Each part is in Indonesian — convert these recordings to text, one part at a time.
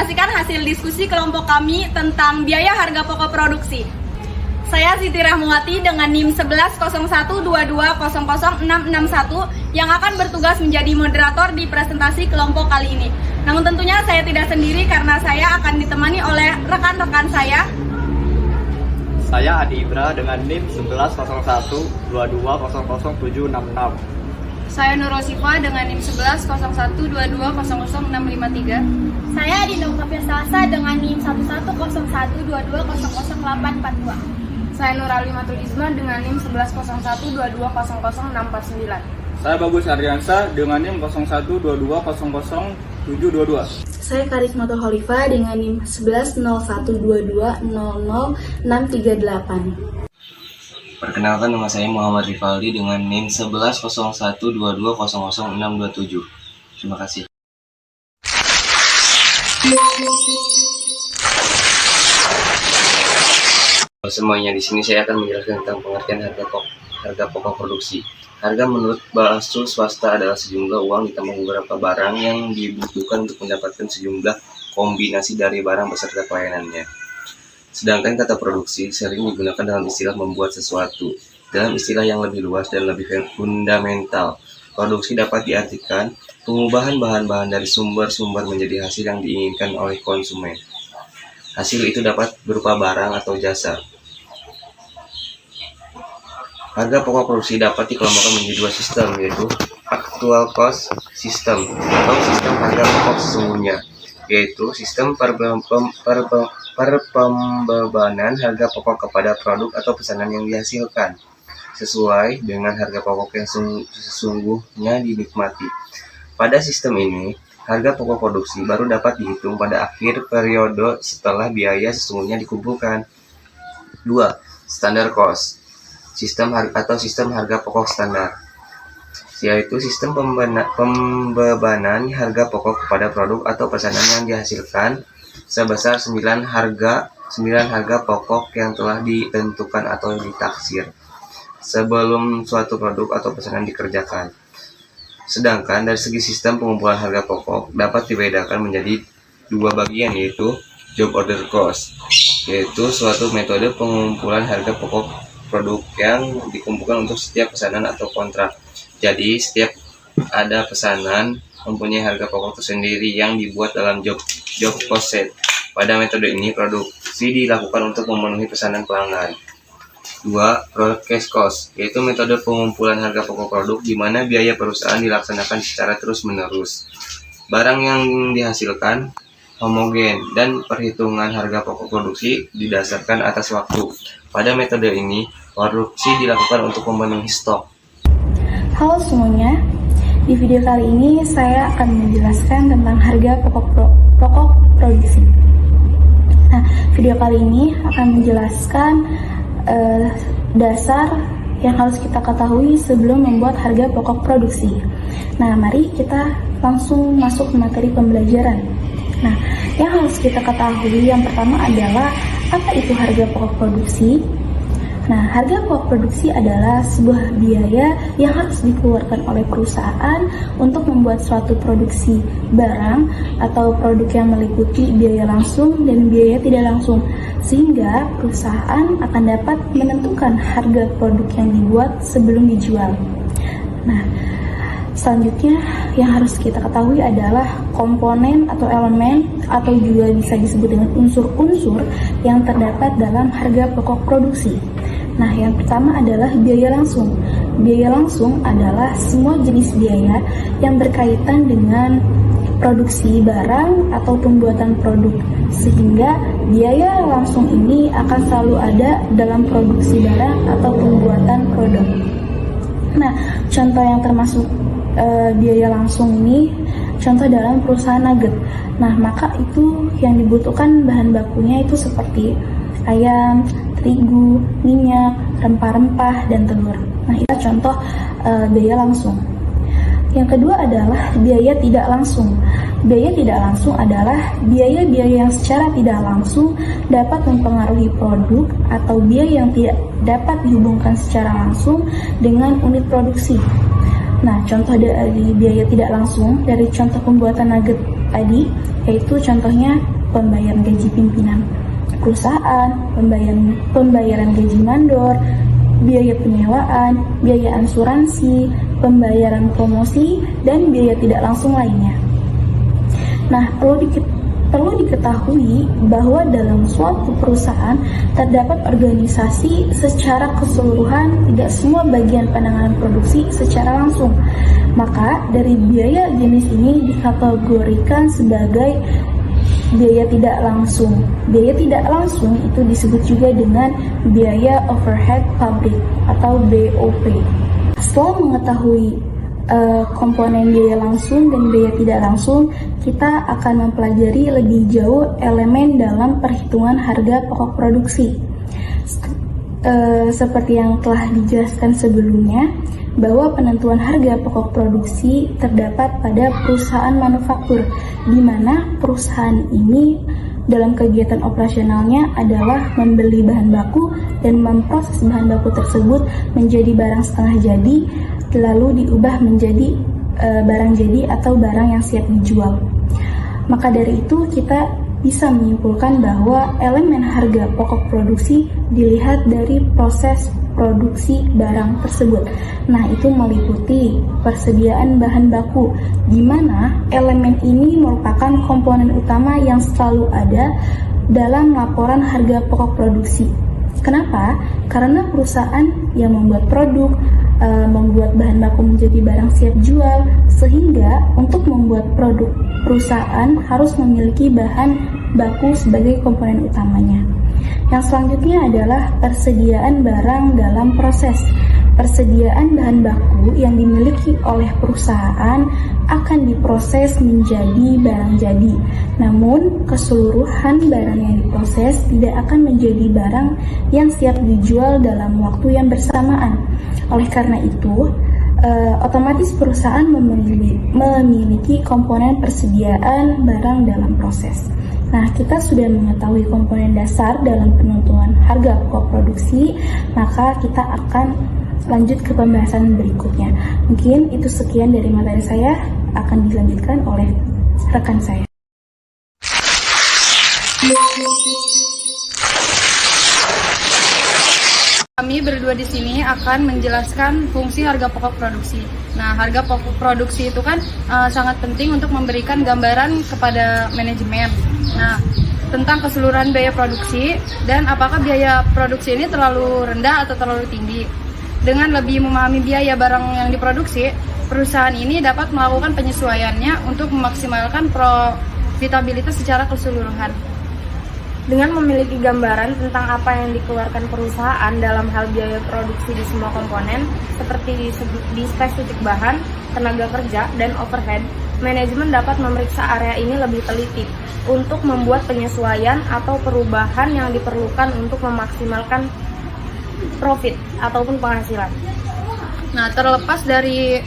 mempresentasikan hasil diskusi kelompok kami tentang biaya harga pokok produksi. Saya Siti Rahmawati dengan NIM 110122000661 yang akan bertugas menjadi moderator di presentasi kelompok kali ini. Namun tentunya saya tidak sendiri karena saya akan ditemani oleh rekan-rekan saya. Saya Adi Ibra dengan NIM 110122000766. Saya Nurul Sifa dengan NIM 110122000653. Saya Adinda Ukapia Salsa dengan NIM 110122000842. Saya Nurali Matulizma dengan NIM 110122000649. Saya Bagus Ardiansa dengan NIM 0122000722. Saya Karismatul Khalifah dengan NIM 110122000638. Perkenalkan, nama saya Muhammad Rivaldi dengan NIM 110122000627. Terima kasih. Semuanya, di sini saya akan menjelaskan tentang pengertian harga pokok produksi. Harga menurut bahasa swasta adalah sejumlah uang ditambah beberapa barang yang dibutuhkan untuk mendapatkan sejumlah kombinasi dari barang beserta pelayanannya. Sedangkan kata produksi sering digunakan dalam istilah membuat sesuatu. Dalam istilah yang lebih luas dan lebih fundamental, produksi dapat diartikan pengubahan bahan-bahan dari sumber-sumber menjadi hasil yang diinginkan oleh konsumen. Hasil itu dapat berupa barang atau jasa. Harga pokok produksi dapat dikelompokkan menjadi dua sistem, yaitu actual cost system atau sistem harga pokok sesungguhnya, yaitu sistem pembebanan harga pokok kepada produk atau pesanan yang dihasilkan sesuai dengan harga pokok yang sesungguhnya dinikmati. Pada sistem ini, harga pokok produksi baru dapat dihitung pada akhir periode setelah biaya sesungguhnya dikumpulkan. 2. Standard cost sistem harga pokok standar, yaitu sistem pembebanan harga pokok kepada produk atau pesanan yang dihasilkan sebesar 9 harga pokok yang telah ditentukan atau ditaksir sebelum suatu produk atau pesanan dikerjakan. Sedangkan dari segi sistem pengumpulan harga pokok dapat dibedakan menjadi dua bagian, yaitu job order cost, yaitu suatu metode pengumpulan harga pokok produk yang dikumpulkan untuk setiap pesanan atau kontrak. Jadi setiap ada pesanan mempunyai harga pokok tersendiri yang dibuat dalam job cost set. Pada metode ini produksi dilakukan untuk memenuhi pesanan pelanggan. 2. Broadcast cost, yaitu metode pengumpulan harga pokok produk di mana biaya perusahaan dilaksanakan secara terus-menerus. Barang yang dihasilkan homogen dan perhitungan harga pokok produksi didasarkan atas waktu. Pada metode ini, produksi dilakukan untuk memenuhi stok. Halo semuanya, di video kali ini saya akan menjelaskan tentang harga pokok produksi. Nah, video kali ini akan menjelaskan dasar yang harus kita ketahui sebelum membuat harga pokok produksi. Nah, mari kita langsung masuk ke materi pembelajaran. Nah, yang harus kita ketahui yang pertama adalah apa itu harga pokok produksi. Nah, harga pokok produksi adalah sebuah biaya yang harus dikeluarkan oleh perusahaan untuk membuat suatu produksi barang atau produk yang meliputi biaya langsung dan biaya tidak langsung, sehingga perusahaan akan dapat menentukan harga produk yang dibuat sebelum dijual. Nah, selanjutnya yang harus kita ketahui adalah komponen atau elemen atau juga bisa disebut dengan unsur-unsur yang terdapat dalam harga pokok produksi. Nah, yang pertama adalah biaya langsung. Biaya langsung adalah semua jenis biaya yang berkaitan dengan produksi barang atau pembuatan produk, sehingga biaya langsung ini akan selalu ada dalam produksi barang atau pembuatan produk. Nah, contoh yang termasuk biaya langsung ini, contoh dalam perusahaan nugget. Nah, maka itu yang dibutuhkan bahan bakunya itu seperti ayam, terigu, minyak, rempah-rempah, dan telur. Nah, itu contoh biaya langsung. Yang kedua adalah biaya tidak langsung. Biaya tidak langsung adalah biaya-biaya yang secara tidak langsung dapat mempengaruhi produk atau biaya yang tidak dapat dihubungkan secara langsung dengan unit produksi. Nah, contoh dari biaya tidak langsung dari contoh pembuatan nugget tadi, yaitu contohnya pembayaran gaji pimpinan perusahaan, pembayaran gaji mandor, biaya penyewaan, biaya asuransi, pembayaran promosi, dan biaya tidak langsung lainnya. Nah, perlu diketahui bahwa dalam suatu perusahaan terdapat organisasi secara keseluruhan, tidak semua bagian penanganan produksi secara langsung. Maka dari biaya jenis ini dikategorikan sebagai biaya tidak langsung. Biaya tidak langsung itu disebut juga dengan biaya overhead pabrik atau BOP. Setelah mengetahui komponen biaya langsung dan biaya tidak langsung, kita akan mempelajari lebih jauh elemen dalam perhitungan harga pokok produksi. Seperti yang telah dijelaskan sebelumnya, bahwa penentuan harga pokok produksi terdapat pada perusahaan manufaktur, di mana perusahaan ini dalam kegiatan operasionalnya adalah membeli bahan baku dan memproses bahan baku tersebut menjadi barang setengah jadi, lalu diubah menjadi barang jadi atau barang yang siap dijual. Maka dari itu kita bisa menyimpulkan bahwa elemen harga pokok produksi dilihat dari proses produksi barang tersebut. Nah, itu meliputi persediaan bahan baku, di mana elemen ini merupakan komponen utama yang selalu ada dalam laporan harga pokok produksi. Kenapa? Karena perusahaan yang membuat produk, membuat bahan baku menjadi barang siap jual, sehingga untuk membuat produk perusahaan harus memiliki bahan baku sebagai komponen utamanya. Yang selanjutnya adalah persediaan barang dalam proses. Persediaan bahan baku yang dimiliki oleh perusahaan akan diproses menjadi barang jadi. Namun, keseluruhan barang yang diproses tidak akan menjadi barang yang siap dijual dalam waktu yang bersamaan. Oleh karena itu, otomatis perusahaan memiliki komponen persediaan barang dalam proses. Nah, kita sudah mengetahui komponen dasar dalam penentuan harga pokok produksi, maka kita akan lanjut ke pembahasan berikutnya. Mungkin itu sekian dari materi saya, akan dilanjutkan oleh rekan saya. Kami berdua di sini akan menjelaskan fungsi harga pokok produksi. Nah, harga pokok produksi itu kan sangat penting untuk memberikan gambaran kepada manajemen. Nah, tentang keseluruhan biaya produksi dan apakah biaya produksi ini terlalu rendah atau terlalu tinggi. Dengan lebih memahami biaya barang yang diproduksi, perusahaan ini dapat melakukan penyesuaiannya untuk memaksimalkan profitabilitas secara keseluruhan. Dengan memiliki gambaran tentang apa yang dikeluarkan perusahaan dalam hal biaya produksi di semua komponen, seperti di spesifik bahan, tenaga kerja, dan overhead, manajemen dapat memeriksa area ini lebih teliti untuk membuat penyesuaian atau perubahan yang diperlukan untuk memaksimalkan profit ataupun penghasilan. Nah, terlepas dari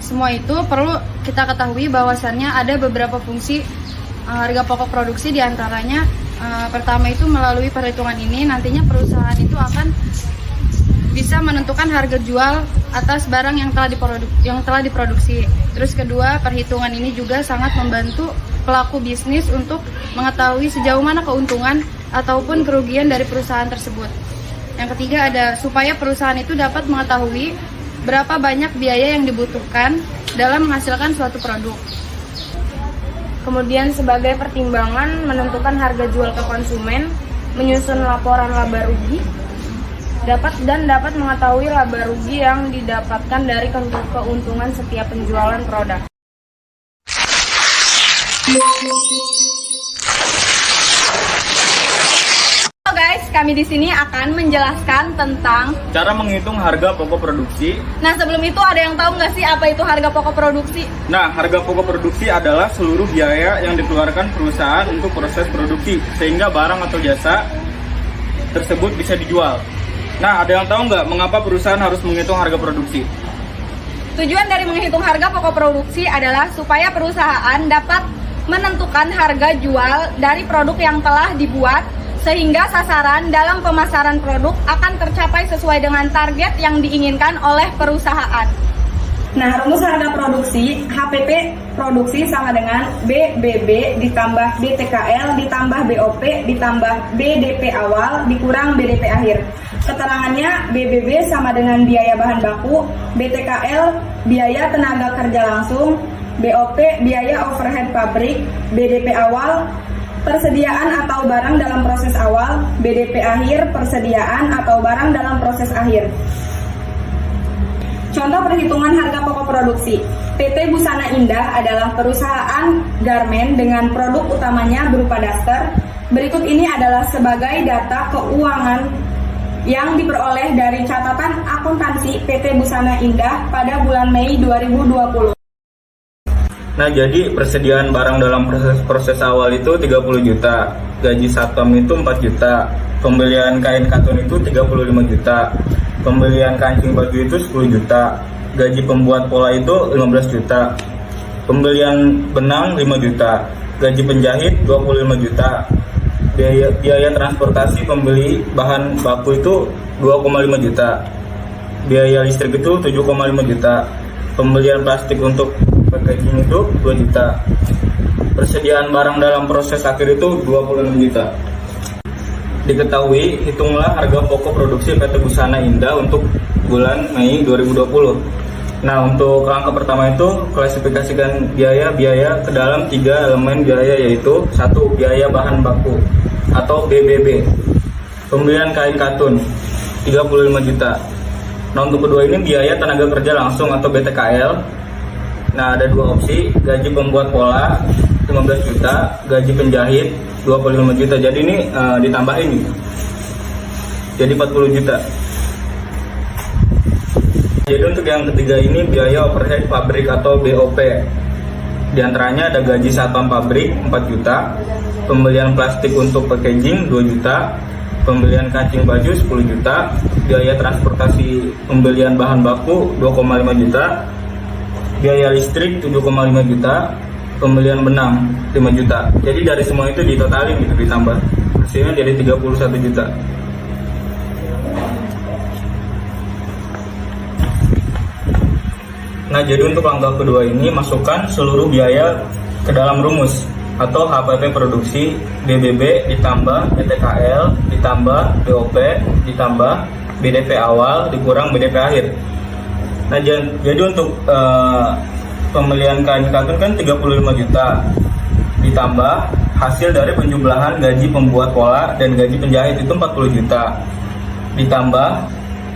semua itu, perlu kita ketahui bahwasannya ada beberapa fungsi harga pokok produksi, diantaranya pertama itu melalui perhitungan ini nantinya perusahaan itu akan bisa menentukan harga jual atas barang yang telah diproduksi. Terus kedua, perhitungan ini juga sangat membantu pelaku bisnis untuk mengetahui sejauh mana keuntungan ataupun kerugian dari perusahaan tersebut. Yang ketiga ada supaya perusahaan itu dapat mengetahui berapa banyak biaya yang dibutuhkan dalam menghasilkan suatu produk. Kemudian sebagai pertimbangan menentukan harga jual ke konsumen, menyusun laporan laba rugi, dapat mengetahui laba rugi yang didapatkan dari keuntungan setiap penjualan produk. Halo guys, kami di sini akan menjelaskan tentang Cara menghitung harga pokok produksi. Nah, sebelum itu ada yang tahu nggak sih apa itu harga pokok produksi? Nah, harga pokok produksi adalah seluruh biaya yang dikeluarkan perusahaan untuk proses produksi sehingga barang atau jasa tersebut bisa dijual. Nah, ada yang tahu nggak mengapa perusahaan harus menghitung harga produksi? Tujuan dari menghitung harga pokok produksi adalah supaya perusahaan dapat menentukan harga jual dari produk yang telah dibuat, sehingga sasaran dalam pemasaran produk akan tercapai sesuai dengan target yang diinginkan oleh perusahaan. Nah, rumus harga produksi, HPP produksi sama dengan BBB ditambah BTKL ditambah BOP ditambah BDP awal dikurang BDP akhir. Keterangannya, BBB sama dengan biaya bahan baku, BTKL biaya tenaga kerja langsung, BOP biaya overhead pabrik, BDP awal persediaan atau barang dalam proses awal, BDP akhir persediaan atau barang dalam proses akhir. Contoh perhitungan harga pokok produksi. PT Busana Indah adalah perusahaan garmen dengan produk utamanya berupa daster. Berikut ini adalah sebagai data keuangan yang diperoleh dari catatan akuntansi PT Busana Indah pada bulan Mei 2020. Nah, jadi persediaan barang dalam proses awal itu 30 juta, gaji satpam itu 4 juta, pembelian kain katun itu 35 juta, pembelian kancing baju itu 10 juta, gaji pembuat pola itu 15 juta, pembelian benang 5 juta, gaji penjahit 25 juta, biaya transportasi pembeli bahan baku itu 2,5 juta, biaya listrik itu 7,5 juta, pembelian plastik untuk packaging itu 2 juta, persediaan barang dalam proses akhir itu 26 juta. Diketahui, hitunglah harga pokok produksi PT Busana Indah untuk bulan Mei 2020. Nah, untuk langkah pertama itu klasifikasikan biaya ke dalam 3 elemen biaya, yaitu 1. Biaya bahan baku atau BBB, pembelian kain katun 35 juta. Nah, untuk kedua ini biaya tenaga kerja langsung atau BTKL. Nah, ada 2 opsi, gaji pembuat pola 15 juta, gaji penjahit 25 juta. Jadi ini ditambahin gitu. Jadi 40 juta. Jadi untuk yang ketiga ini biaya overhead pabrik atau BOP. Di antaranya ada gaji satpam pabrik 4 juta, pembelian plastik untuk packaging 2 juta, pembelian kancing baju 10 juta, biaya transportasi pembelian bahan baku 2,5 juta, biaya listrik 7,5 juta, pembelian benang 5 juta. Jadi dari semua itu ditotalin gitu, ditambah hasilnya jadi 31 juta. Nah, jadi untuk langkah kedua ini masukkan seluruh biaya ke dalam rumus atau HPP produksi, BBB ditambah BTKL ditambah BOP ditambah BDP awal dikurang BDP akhir. Nah, jadi untuk pembelian kain katun kan 35 juta ditambah hasil dari penjumlahan gaji pembuat pola dan gaji penjahit itu 40 juta ditambah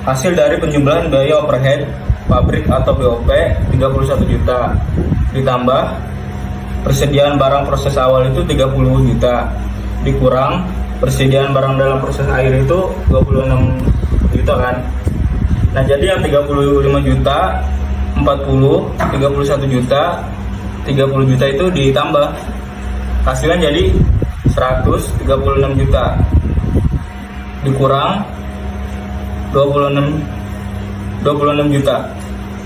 hasil dari penjumlahan biaya overhead pabrik atau BOP 31 juta ditambah persediaan barang proses awal itu 30 juta dikurang persediaan barang dalam proses akhir itu 26 juta kan. Nah, jadi yang 35 juta 40, 31 juta, 30 juta itu ditambah hasilnya jadi 136 juta dikurang 26 juta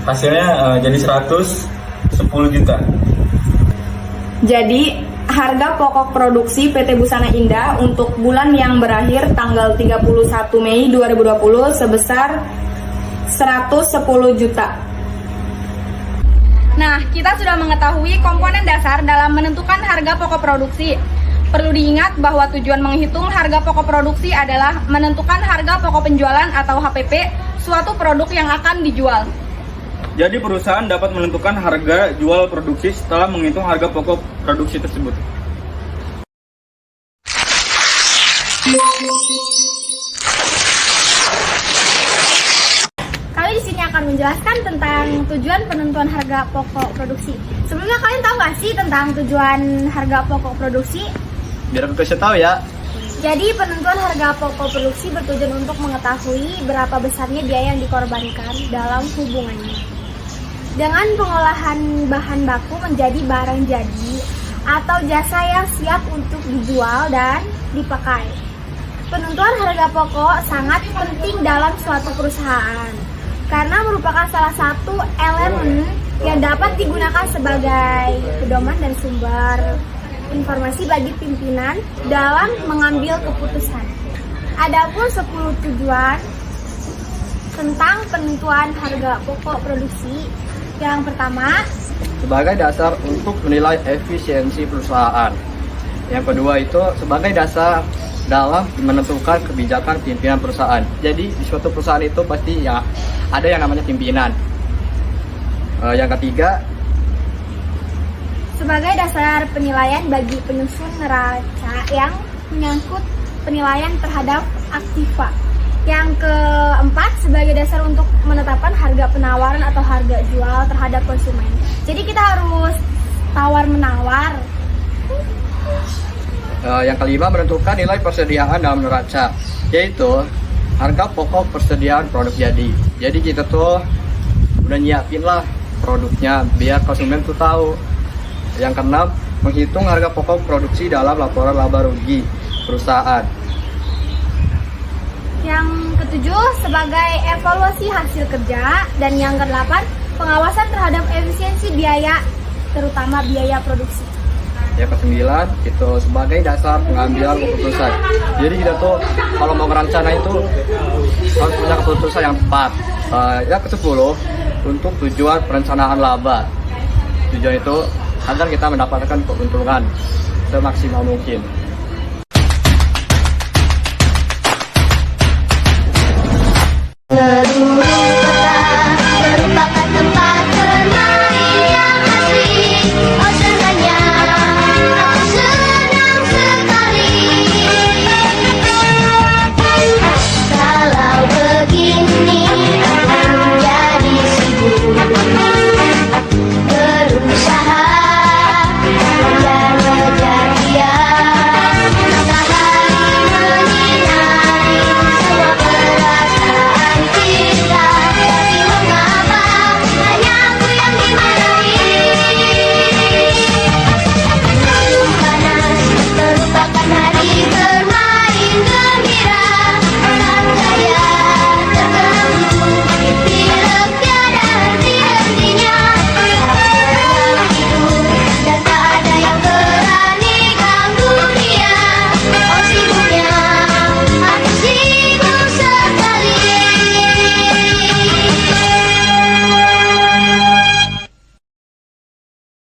hasilnya jadi 110 juta. Jadi, harga pokok produksi PT Busana Indah untuk bulan yang berakhir tanggal 31 Mei 2020 sebesar 110 juta. Nah, kita sudah mengetahui komponen dasar dalam menentukan harga pokok produksi. Perlu diingat bahwa tujuan menghitung harga pokok produksi adalah menentukan harga pokok penjualan atau HPP suatu produk yang akan dijual. Jadi perusahaan dapat menentukan harga jual produksi setelah menghitung harga pokok produksi tersebut. Kami di sini akan menjelaskan tentang tujuan penentuan harga pokok produksi. Sebelumnya kalian tahu nggak sih tentang tujuan harga pokok produksi? Biar aku kasih tahu ya. Jadi penentuan harga pokok produksi bertujuan untuk mengetahui berapa besarnya biaya yang dikorbankan dalam hubungannya dengan pengolahan bahan baku menjadi barang jadi atau jasa yang siap untuk dijual dan dipakai. Penentuan harga pokok sangat penting dalam suatu perusahaan karena merupakan salah satu elemen yang dapat digunakan sebagai pedoman dan sumber informasi bagi pimpinan dalam mengambil keputusan. Adapun 10 tujuan tentang penentuan harga pokok produksi Yang pertama, sebagai dasar untuk menilai efisiensi perusahaan. Yang kedua itu sebagai dasar dalam menentukan kebijakan pimpinan perusahaan. Jadi di suatu perusahaan itu pasti ya ada yang namanya pimpinan. Yang ketiga, sebagai dasar penilaian bagi penyusun neraca yang menyangkut penilaian terhadap aktiva. Yang keempat, sebagai dasar untuk menetapkan harga penawaran atau harga jual terhadap konsumen. Jadi kita harus tawar-menawar. yang kelima menentukan nilai persediaan dalam neraca, yaitu harga pokok persediaan produk jadi. Jadi kita tuh udah nyiapin lah produknya biar konsumen tuh tahu. Yang keenam, menghitung harga pokok produksi dalam laporan laba rugi perusahaan. Yang ketujuh, sebagai evaluasi hasil kerja. Dan yang kedelapan, pengawasan terhadap efisiensi biaya, terutama biaya produksi. Yang kesembilan, itu sebagai dasar pengambilan keputusan. Jadi kita tuh kalau mau merencana itu harus punya keputusan yang tepat. Yang ke-10, untuk tujuan perencanaan laba. Tujuan itu agar kita mendapatkan keuntungan semaksimal mungkin.